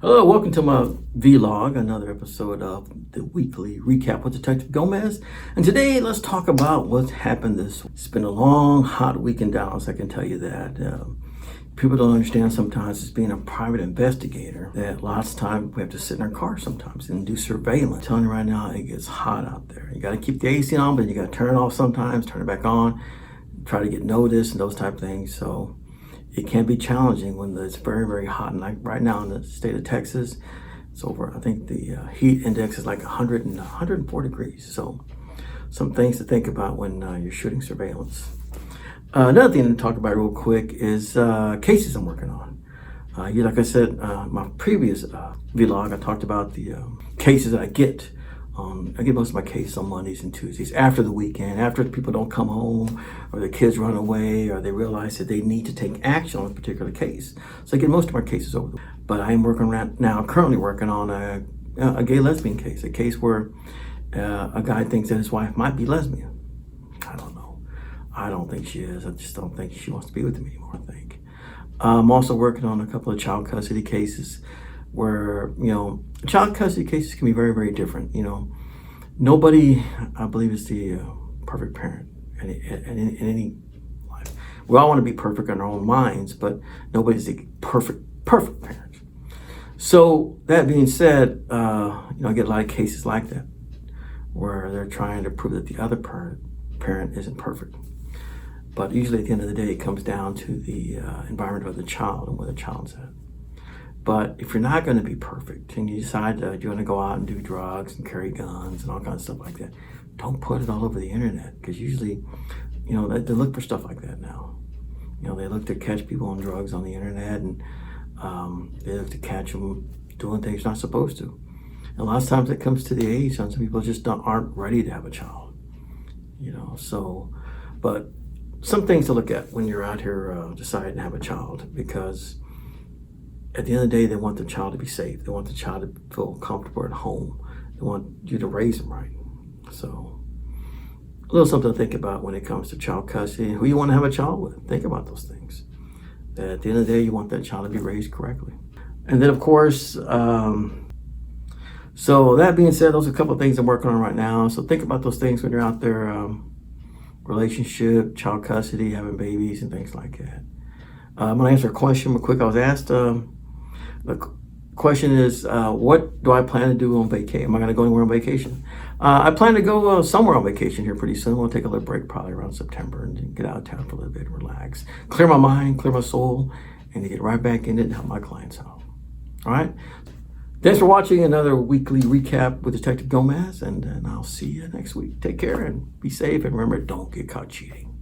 Hello, welcome to my vlog, another episode of the weekly recap with Detective Gomez. And today, let's talk about what's happened this week. It's been a long, hot week in Dallas, I can tell you that. People don't understand sometimes as being a private investigator that lots of times we have to sit in our car sometimes and do surveillance. I'm telling you right now, it gets hot out there. You got to keep the AC on, but you got to turn it off sometimes, turn it back on, try to get noticed and those type of things. So it can be challenging when it's very, very hot. And like right now in the state of Texas, it's over, I think the heat index is like 104 degrees. So some things to think about when you're shooting surveillance. Another thing to talk about real quick is cases I'm working on. Like I said, my previous vlog, I talked about the cases that I get. I get most of my cases on Mondays and Tuesdays after the weekend, after people don't come home or the kids run away or they realize that they need to take action on a particular case. So I get most of my cases over the weekend. But I am currently working on a gay lesbian case, a case where a guy thinks that his wife might be lesbian. I don't know. I don't think she is. I just don't think she wants to be with him anymore, I think. I'm also working on a couple of child custody cases where, child custody cases can be very, very different. Nobody, I believe, is the perfect parent in any life. We all want to be perfect in our own minds, but nobody's the perfect parent. So that being said, I get a lot of cases like that where they're trying to prove that the other parent isn't perfect. But usually at the end of the day, it comes down to the environment of the child and where the child's at. But if you're not going to be perfect and you decide that you're going to go out and do drugs and carry guns and all kinds of stuff like that, don't put it all over the internet, because usually, they look for stuff like that now. They look to catch people on drugs on the internet, and they look to catch them doing things not supposed to. And a lot of times it comes to the age, some people just aren't ready to have a child. But some things to look at when you're out here deciding to have a child, because at the end of the day, they want the child to be safe. They want the child to feel comfortable at home. They want you to raise them right. So a little something to think about when it comes to child custody and who you want to have a child with. Think about those things. That at the end of the day, you want that child to be raised correctly. And then, of course, so that being said, those are a couple of things I'm working on right now. So think about those things when you're out there, relationship, child custody, having babies, and things like that. I'm going to answer a question real quick. I was asked, the question is, what do I plan to do on vacation? Am I going to go anywhere on vacation? I plan to go somewhere on vacation here pretty soon. We'll take a little break probably around September and get out of town for a little bit and relax. Clear my mind, clear my soul, and to get right back in it and help my clients out. All right? Thanks for watching another weekly recap with Detective Gomez, and I'll see you next week. Take care and be safe, and remember, don't get caught cheating.